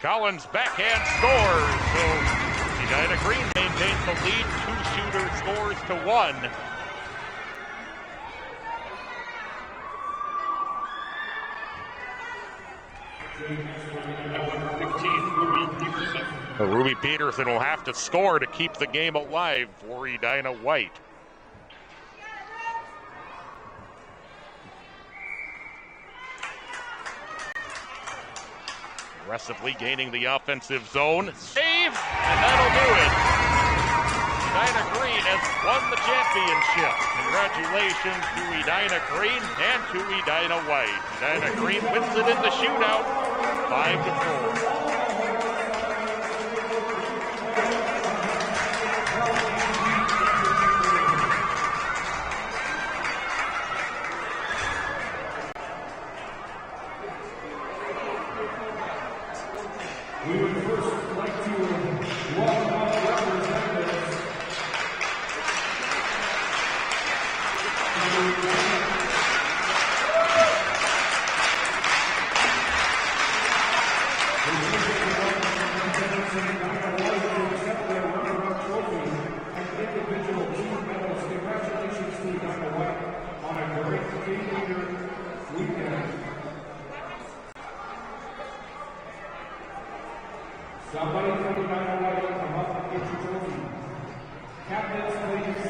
Collins backhand scores. So Edina Green maintains the lead. Two-shooter scores to one. Ruby Peterson will have to score to keep the game alive for Edina White. Aggressively gaining the offensive zone. Save, and that'll do it. Edina Green has won the championship. Congratulations to Edina Green and to Edina White. Edina Green wins it in the shootout, 5-4. We would first like to welcome our representatives. Accept their runner-up trophy and individual team medals. Congratulations to Edina White on a great game-leader weekend. Somebody from Edina White come up and get your trophy. Cabinets, please.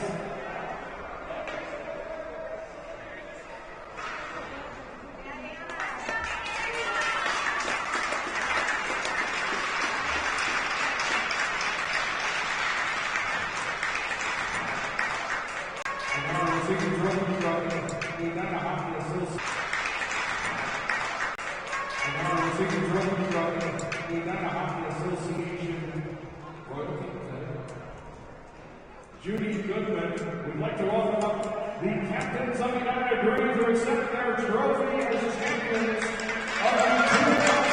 receiving trophy from the Edina Hockey Association royalty. Judy Goodman would like to welcome up the captains of the Edina Green to accept their trophy as champions of the 2012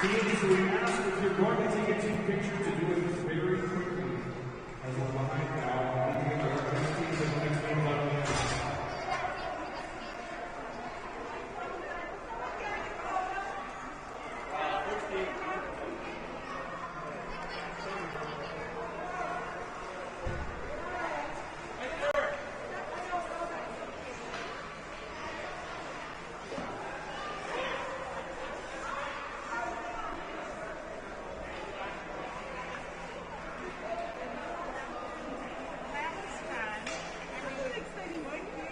Teams, we ask if you're going to take a team picture to do it very quickly, as we're behind now. We can get our best teams in the next game level. That was fun. And it was exciting.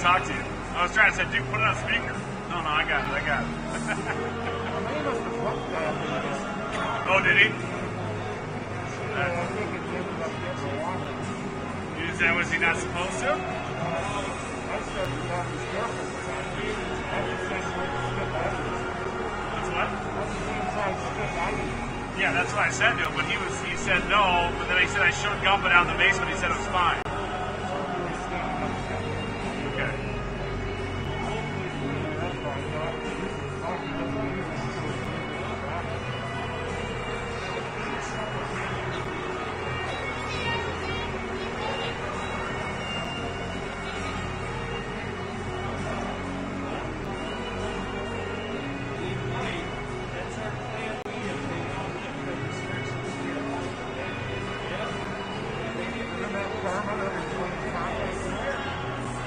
talk to you. I was trying to say, dude, put it on speaker. No, I got it. Oh, did he? Is that, was he not supposed to? That's what? Yeah, that's what I said to him, but he said no, but then he said I should dump it out in the basement. He said it was fine. Okay.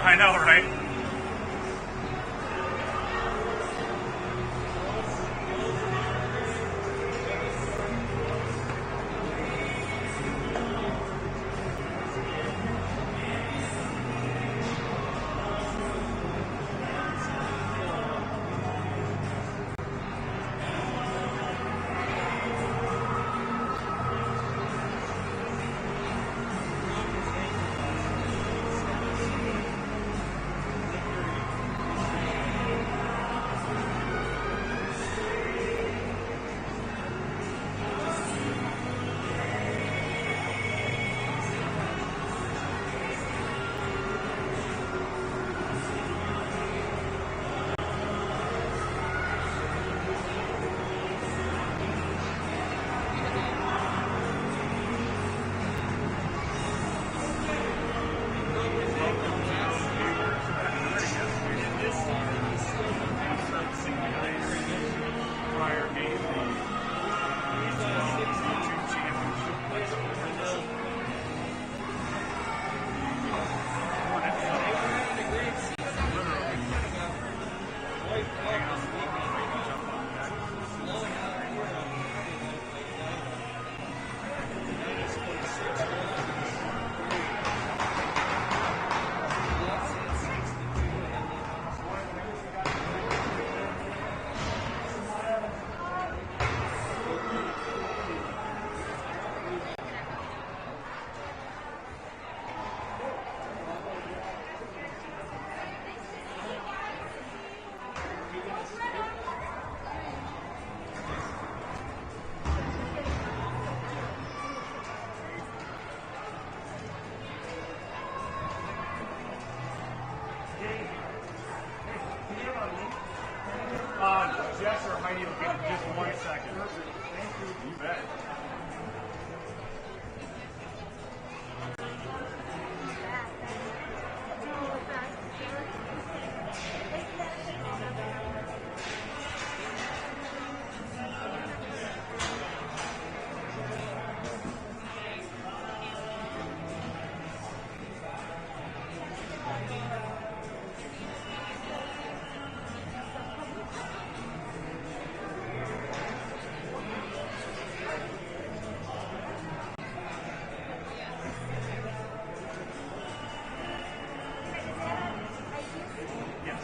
I know, right? Jess or Heidi will get in just 1 second. Thank you. You bet. Yeah.